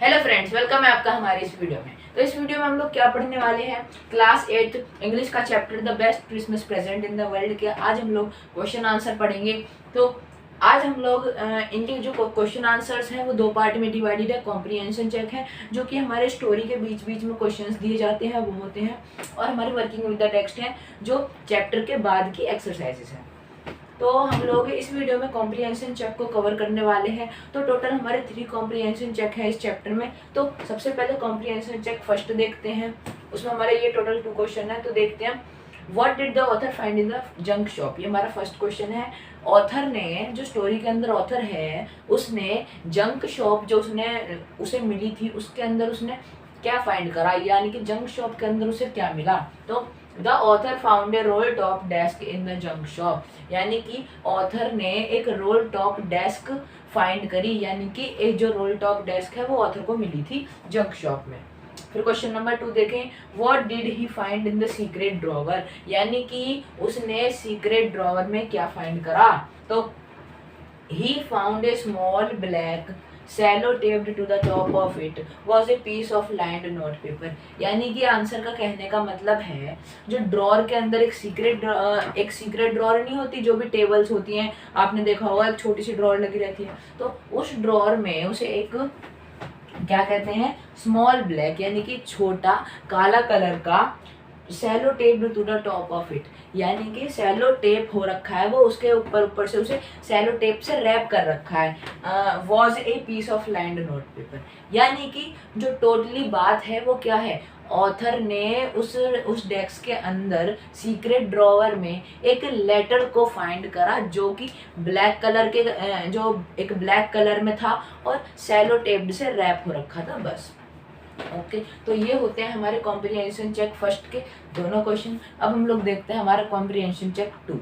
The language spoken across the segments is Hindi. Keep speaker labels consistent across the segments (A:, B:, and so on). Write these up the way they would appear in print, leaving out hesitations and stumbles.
A: हेलो फ्रेंड्स, वेलकम है आपका हमारे इस वीडियो में। तो इस वीडियो में हम लोग क्या पढ़ने वाले हैं, क्लास 8 इंग्लिश का chapter the best Christmas present in the world के आज हम लोग क्वेश्चन आंसर पढ़ेंगे। तो आज हम लोग इनके जो क्वेश्चन आंसर्स हैं वो दो पार्ट में डिवाइडेड है। कॉम्प्रिहेंशन चेक है जो कि हमारे स्टोरी के बीच बीच में क्वेश्चंस दिए जाते हैं वो होते हैं, और हमारे वर्किंग विद द टेक्स्ट है जो चैप्टर के बाद की एक्सरसाइजेस हैं। तो हम लोग इस वीडियो में कॉम्प्रिहेंशन चेक को कवर करने वाले हैं। तो टोटल हमारे 3 कॉम्प्रिहेंशन चेक है इस चैप्टर में। तो सबसे पहले कॉम्प्रिहेंशन चेक फर्स्ट देखते हैं, उसमें हमारे ये टोटल 2 क्वेश्चन है। तो देखते हैं, what did the author find in the junk shop. ये हमारा फर्स्ट क्वेश्चन है। ऑथर ने, जो स्टोरी के अंदर ऑथर है, उसने जंक शॉप जो उसे मिली थी उसके अंदर उसने क्या फाइंड करा, यानी कि जंक शॉप के अंदर उसे क्या मिला। तो the author found a role top desk in the junk shop, यानी कि ऑथर ने एक रोल टॉप डेस्क फाइंड करी, यानी कि एक जो रोल टॉप डेस्क है वो ऑथर को मिली थी जंक शॉप में। फिर क्वेश्चन नंबर 2 देखें, what did he find in the secret drawer, यानी कि उसने सीक्रेट ड्रॉवर में क्या फाइंड करा। तो he found a small black Sellotaped to the top of it was a piece of lined note paper, यानी कि आंसर का कहने का मतलब है जो ड्रॉर के अंदर एक सीक्रेट ड्रॉर नहीं होती, जो भी टेबल्स होती हैं आपने देखा होगा, एक छोटी सी ड्रॉर लगी रहती है। तो उस ड्रॉर में उसे एक क्या कहते हैं, स्मॉल ब्लैक यानी कि छोटा काला कलर का Sellotape to the top of it, यानी कि सैलो टेप हो रखा है वो उसके ऊपर से उसे सैलो टेप से रैप कर रखा है। Was a piece of lined note paper, यानी कि जो टोटली बात है वो क्या है, ऑथर ने उस डेस्क के अंदर सीक्रेट ड्रॉवर में एक लेटर को फाइंड करा जो कि ब्लैक कलर के जो एक ब्लैक कलर में था और सैलो टेप से रैप हो रखा था, बस। ओके तो ये होते हैं हमारे कॉम्प्रिहेंशन चेक फर्स्ट के दोनों क्वेश्चन। अब हम लोग देखते हैं हमारा कॉम्प्रिहेंशन चेक 2।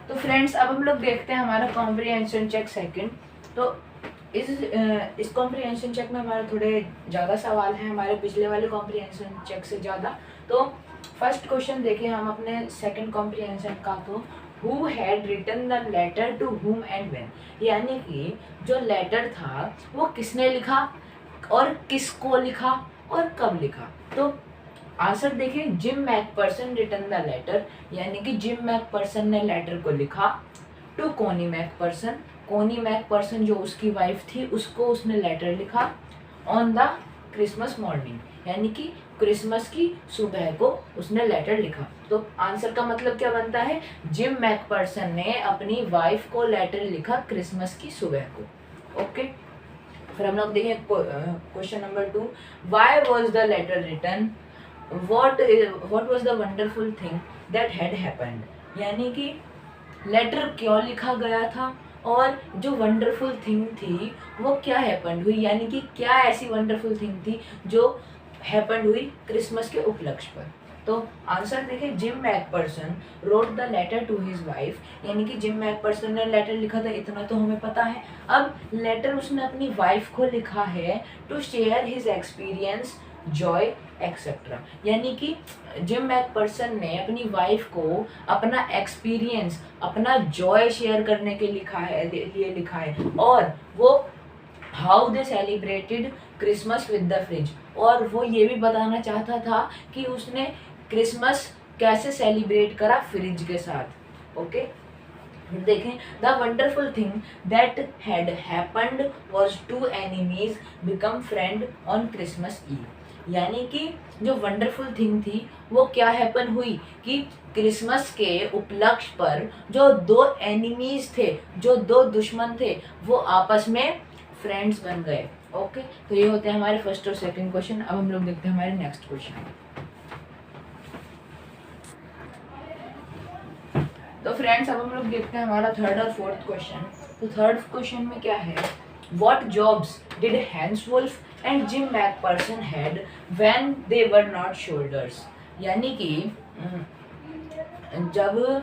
A: तो फ्रेंड्स अब हम लोग देखते हैं हमारा कॉम्प्रिहेंशन चेक सेकंड। तो इस कॉम्प्रिहेंशन चेक में हमारे थोड़े ज़्यादा सवाल हैं हमारे पिछले वाले कॉम्प्रिहेंशन चेक से ज़्यादा। तो फर्स्ट क्वेश्चन देखें हम अपने सेकंड कॉम्प्रिहेंशन का, तो Who had written the letter to whom and when, यानी कि जो लेटर था वो किसने लिखा और किसको लिखा और कब लिखा। तो आंसर देखें, Jim McPherson written the letter, यानी कि जिम मैकपर्सन ने लेटर को लिखा टू कोनी मैकपर्सन, कोनी मैकपर्सन जो उसकी वाइफ थी उसको उसने लेटर लिखा ऑन द क्रिसमस मॉर्निंग, यानी कि क्रिसमस की सुबह को उसने लेटर लिखा। तो आंसर का मतलब क्या बनता है, जिम मैकपर्सन ने अपनी वाइफ को लेटर लिखा क्रिसमस की सुबह को। ओके फिर हम लोग देखें question number 2, why was the letter written, what was the wonderful thing that had happened, यानी कि लेटर क्यों लिखा गया था और जो वंडरफुल थिंग थी वो क्या हैपेंड हुई, यानी कि क्या ऐसी वंडरफुल थिंग थी जो हैपेंड हुई क्रिसमस के उपलक्ष्य पर। तो आंसर देखें, Jim Macpherson wrote the letter to his wife, यानी कि जिम मैकपर्सन ने लेटर लिखा था, इतना तो हमें पता है। अब लेटर उसने अपनी वाइफ को लिखा है to share his experience joy etcetera, यानी कि जिम मैकपर्सन ने अपनी वाइफ को अपना एक्सपीरियंस अपना जॉय शेयर करने के लिए लिखा है और वो how they celebrated Christmas with the fridge, और वो ये भी बताना चाहता था कि उसने क्रिसमस कैसे सेलिब्रेट करा फ्रिज के साथ। ओके देखें, the wonderful thing that had happened was two enemies become friend on Christmas Eve, यानी कि जो वंडरफुल थिंग थी वो क्या हैपन हुई कि क्रिसमस के उपलक्ष्य पर जो 2 एनिमीज थे, जो 2 दुश्मन थे, वो आपस में फ्रेंड्स बन गए। ओके तो ये होते हैं हमारे फर्स्ट और सेकंड क्वेश्चन। अब हम लोग देखते हैं हमारे नेक्स्ट क्वेश्चन। तो फ्रेंड्स अब हम लोग देखते हैं हमारा थर्ड और फोर्थ क्वेश्चन। तो थर्ड क्वेश्चन में क्या है, what jobs did Hans Wolf and Jim Macpherson had when they were not soldiers, यानी कि जब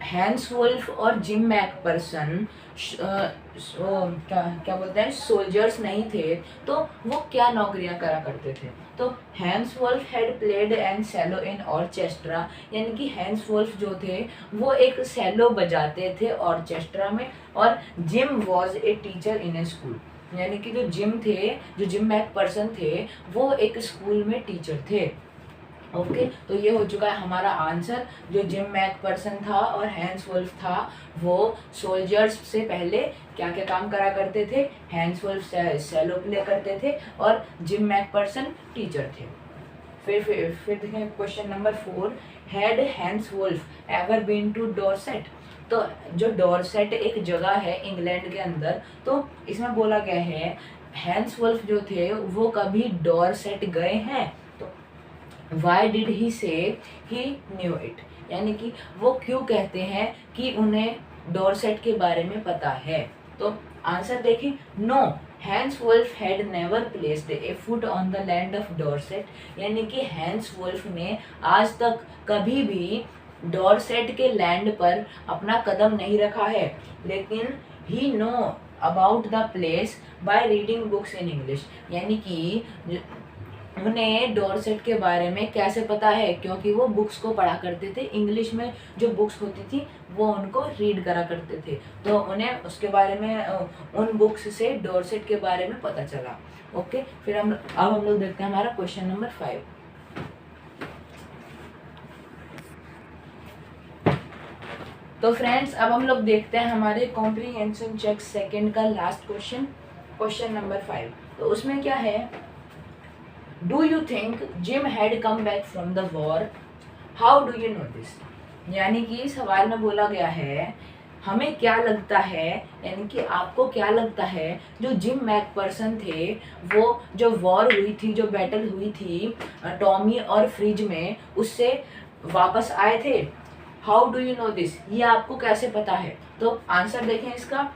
A: हैंस वुल्फ और जिम मैकपर्सन क्या क्या बोलते हैं, सोल्जर्स नहीं थे, तो वो क्या नौकरियां करा करते थे। तो Hans Wolf had played and cello in orchestra, यानी कि हैंस वुल्फ जो थे वो एक सेलो बजाते थे ऑर्केस्ट्रा में, और gym was a teacher in A school, यानी कि जो जिम मैकपर्सन थे वो एक स्कूल में टीचर थे। ओके, तो ये हो चुका है हमारा आंसर। जो जिम मैकपर्सन था और हैंस वुल्फ था वो सोल्जर्स से पहले क्या क्या काम करा करते थे। हैंस वुल्फ सेलो प्ले करते थे और जिम मैकपर्सन टीचर थे। फिर देखें question number 4, had Hans Wolf ever been to Dorset. तो जो डॉर्सेट एक जगह है इंग्लैंड के अंदर, तो इसमें बोला गया है हैंस वुल्फ जो थे वो कभी डॉर्सेट गए हैं। तो वाई डिड ही से ही न्यू इट, यानी कि वो क्यों कहते हैं कि उन्हें डॉर्सेट के बारे में पता है। तो आंसर देखें, no, Hans Wolf had never placed a foot on the land of Dorset, यानी कि हैंस वुल्फ ने आज तक कभी भी डॉर्सेट के लैंड पर अपना कदम नहीं रखा है, लेकिन he know about the place by reading books in English, यानी कि उन्हें डॉर्सेट के बारे में कैसे पता है, क्योंकि वो बुक्स को पढ़ा करते थे, इंग्लिश में जो बुक्स होती थी वो उनको रीड करा करते थे, तो उन्हें उसके बारे में उन बुक्स से डॉर्सेट के बारे में पता चला। ओके, फिर अब हम लोग देखते हैं हमारा क्वेश्चन नंबर 5। तो फ्रेंड्स अब हम लोग देखते हैं हमारे कॉम्प्रीहेंशन चेक सेकंड का लास्ट क्वेश्चन, क्वेश्चन नंबर 5। तो उसमें क्या है, do you think gym had come back from the war, how do you know this, यानी कि सवाल में बोला गया है हमें क्या लगता है, यानी कि आपको क्या लगता है जो जिम मैकपर्सन थे वो जो वॉर हुई थी, जो बैटल हुई थी टॉमी और फ्रिज में, उससे वापस आए थे। How do you know this, ये आपको कैसे पता है। तो आंसर देखें इसका,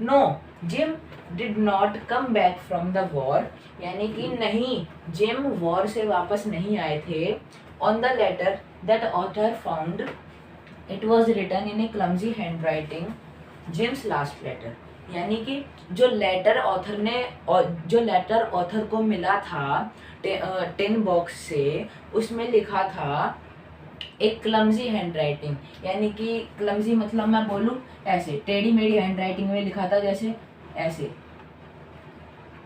A: no Jim did not come back from the war, यानी कि नहीं, जिम वॉर से वापस नहीं आए थे। On the letter that author found it was written in a clumsy handwriting, Jim's last letter, यानी कि जो लेटर ऑथर को मिला था टिन बॉक्स से, उसमें लिखा था एक क्लमजी हैंड राइटिंग, यानी कि क्लमजी मतलब मैं बोलूँ ऐसे टेढ़ी मेढ़ी हैंड राइटिंग में लिखा था, जैसे ऐसे।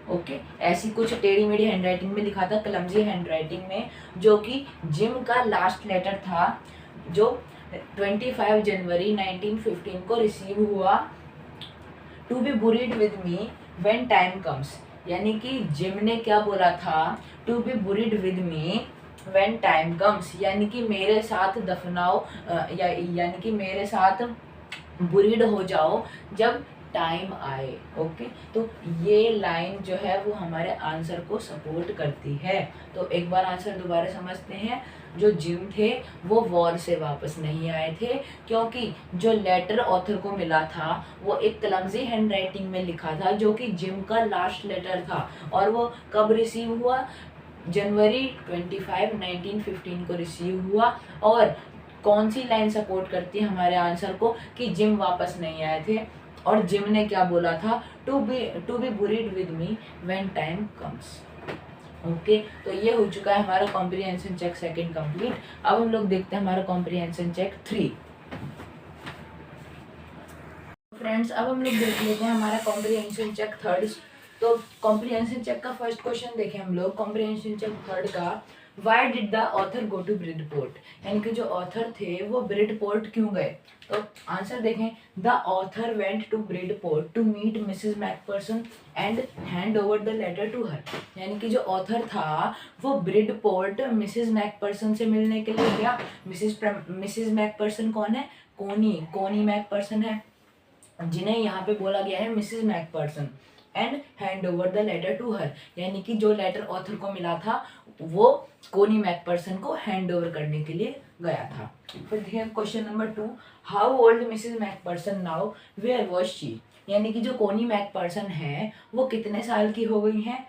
A: ओके, ऐसी कुछ टेढ़ी मेढ़ी हैंड राइटिंग में लिखा था, क्लमजी हैंड राइटिंग में, जो कि जिम का लास्ट लेटर था, जो 25 जनवरी 1915 को रिसीव हुआ, to be buried with me when time comes, यानी कि जिम ने क्या बोला था, to be buried with me when time comes, यानी कि मेरे साथ दफनाओ, यानी कि मेरे साथ बुरीड हो जाओ जब टाइम आए। ओके, तो ये लाइन जो है वो हमारे आंसर को सपोर्ट करती है। तो एक बार आंसर दोबारा समझते हैं, जो जिम थे वो वॉर से वापस नहीं आए थे, क्योंकि जो लेटर ऑथर को मिला था वो एक क्लमजी हैंड राइटिंग में लिखा था, जो कि जिम का लास्ट लेटर था, और वो कब रिसीव हुआ, जनवरी 25 1915 को रिसीव हुआ। और कौन सी लाइन सपोर्ट करती है हमारे आंसर को कि जिम वापस नहीं आए थे, और जिम ने क्या बोला था, to be buried with me when time comes. Okay, तो ये हो चुका है हमारा कॉम्प्रिहेंशन चेक सेकंड कंप्लीट। अब हम लोग देखते हैं हमारा कॉम्प्रिहेंशन चेक 3। फ्रेंड्स अब हम लोग देख लेते हैं हमारा कॉम्प्रिहेंशन चेक थर्ड। तो कॉम्प्रिहेंशन चेक का फर्स्ट क्वेश्चन देखें हम लोग, कॉम्प्रिहेंशन चेक थर्ड का, why did the author go to Bridport, यानी कि जो ऑथर थे वो ब्रिडपोर्ट क्यों गए। तो आंसर देखें, the author went to Bridport to meet Mrs Macpherson and hand over the letter to her, यानी कि जो ऑथर था वो ब्रिडपोर्ट मिसेस मैकपर्सन से मिलने के लिए गया। मिसेस मैकपर्सन कौन है, कोनी मैकपर्सन है, जिन्हें यहाँ पे बोला गया है Mrs Macpherson, and hand over the letter to her, यानी कि जो लेटर ऑथर को मिला था वो कोनी मैकपर्सन को हैंड ओवर करने के लिए गया था। फिर देखिए question number 2, how old Mrs Macpherson now, where was she, यानी कि जो कोनी मैकपर्सन है वो कितने साल की हो गई हैं,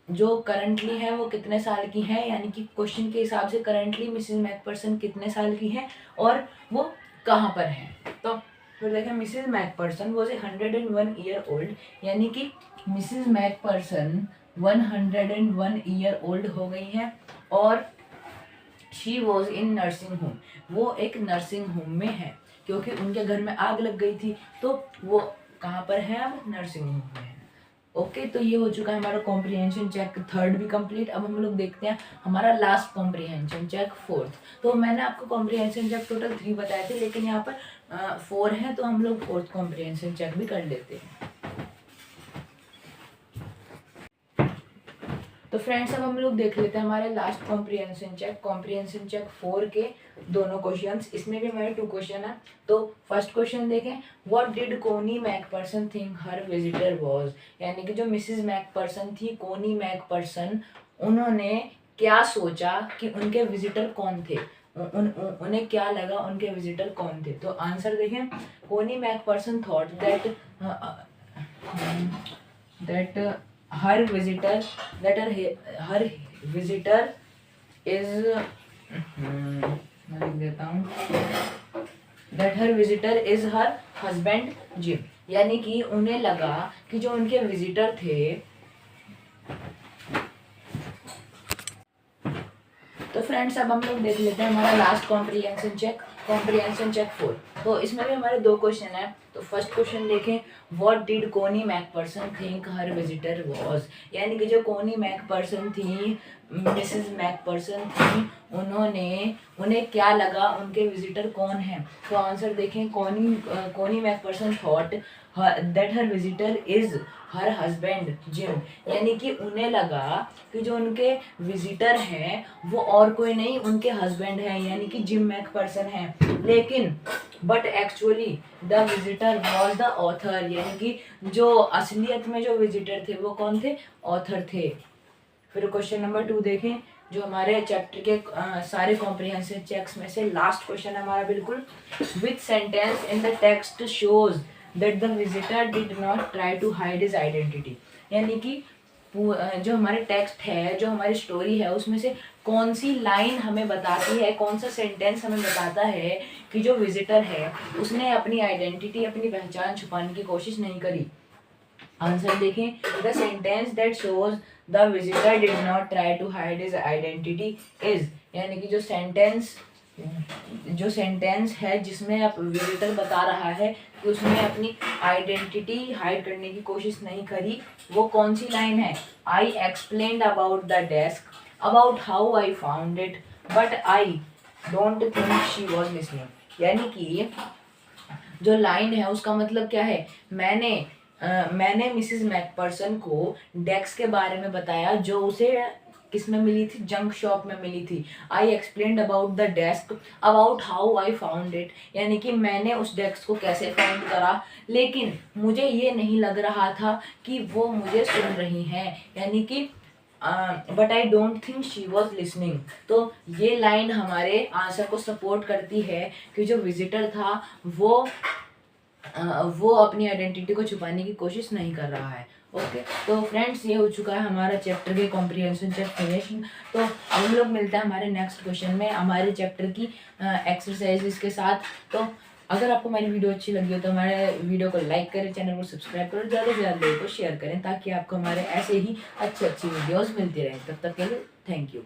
A: जो करंटली है वो कितने साल की है, यानी कि क्वेश्चन के हिसाब से करंटली मिसेस मैकपर्सन कितने साल की है और वो कहाँ पर हैं। तो फिर देखें Mrs McPherson was 101 year old, यानी कि मिसेज मैकपर्सन 101 ईयर ओल्ड हो गई हैं और she was in nursing home, वो एक नर्सिंग होम में है क्योंकि उनके घर में आग लग गई थी, तो वो कहाँ पर है अब, नर्सिंग होम में है। ओके, तो ये हो चुका है हमारा कॉम्प्रिहेंशन चेक थर्ड भी कंप्लीट। अब हम लोग देखते हैं हमारा लास्ट कॉम्प्रिहेंशन चेक फोर्थ। तो मैंने आपको कॉम्प्रिहेंशन चेक टोटल 3 बताए थे, लेकिन यहाँ पर 4 है, तो हम लोग फोर्थ कॉम्प्रिहेंशन चेक भी कर लेते हैं। तो फ्रेंड्स अब हम लोग देख लेते हैं हमारे लास्ट कॉम्प्रिहेंशन चेक 4 के दोनों क्वेश्चंस। इसमें भी हमारे 2 क्वेश्चन है। तो फर्स्ट क्वेश्चन देखें, व्हाट डिड कोनी McPherson think her visitor was, यानी कि जो मिसेस मैकपर्सन थी, कोनी मैकपर्सन, उन्होंने क्या सोचा कि उनके विजिटर कौन थे, उन्हें क्या लगा उनके विजिटर कौन थे। तो आंसर देखें, Connie Macpherson thought that her visitor her visitor is मैं लिख देता हूँ that her visitor is her husband Jim, यानी कि उन्हें लगा कि जो उनके विजिटर थे, तो फ्रेंड्स अब हम लोग देख लेते हैं हमारा लास्ट कॉम्प्रिहेंशन चेक 4। तो इसमें भी हमारे 2 क्वेश्चन है। तो फर्स्ट क्वेश्चन देखें, व्हाट डिड कोनी McPherson think her visitor was, यानी कि जो कोनी मैकपर्सन थी, मिसेस मैकपर्सन थी, उन्हें क्या लगा उनके विजिटर कौन है। तो आंसर देखें, Connie Macpherson thought that her visitor is her husband Jim, यानी कि उन्हें लगा कि जो उनके विजिटर हैं वो और कोई नहीं उनके हस्बैंड हैं, यानी कि जिम मैकपर्सन है। लेकिन but actually the visitor was the author, यानी कि जो असलियत में जो विजिटर थे वो कौन थे, ऑथर थे। फिर क्वेश्चन नंबर 2 देखें, जो हमारे चैप्टर के सारे कॉम्प्रिहेंसिव चेक्स में से लास्ट क्वेश्चन है हमारा बिल्कुल, which sentence in the text shows that the visitor did not try to hide his identity, यानी कि जो हमारे टेक्स्ट है, जो हमारी स्टोरी है, उसमें से कौन सी लाइन हमें बताती है, कौन सा सेंटेंस हमें बताता है कि जो विजिटर है उसने अपनी आइडेंटिटी, अपनी पहचान छुपाने की कोशिश नहीं करी। आंसर देखें, the sentence that shows the visitor did not try to hide his identity is, यानी कि जो सेंटेंस है जिसमें आप विजिटर बता रहा है कि उसने अपनी आइडेंटिटी हाइड करने की कोशिश नहीं करी, वो कौन सी लाइन है, I explained about the desk, about how I found it, but I don't think she was listening, यानी कि जो लाइन है उसका मतलब क्या है, मैंने मिसेस मैकपर्सन को डेस्क के बारे में बताया जो उसे किस में मिली थी, जंक शॉप में मिली थी। I explained about the desk about how I found it, यानी कि मैंने उस डेस्क को कैसे फाइंड करा, लेकिन मुझे ये नहीं लग रहा था कि वो मुझे सुन रही हैं, यानी कि but I don't think she was listening. तो ये लाइन हमारे आंसर को सपोर्ट करती है कि जो विजिटर था वो अपनी आइडेंटिटी को छुपाने की कोशिश नहीं कर रहा है। ओके, तो फ्रेंड्स ये हो चुका है हमारा चैप्टर के कॉम्प्रिहेंशन चेक फिनिशिंग। तो अब हम लोग मिलते हैं हमारे नेक्स्ट क्वेश्चन में हमारे चैप्टर की एक्सरसाइजेस के साथ। तो अगर आपको हमारी वीडियो अच्छी लगी हो तो हमारे वीडियो को लाइक करें, चैनल को सब्सक्राइब करें, ज़्यादा से ज़्यादा लोगों को शेयर करें ताकि आपको हमारे ऐसे ही अच्छी वीडियोज़ मिलती रहें। तब तक के लिए थैंक यू।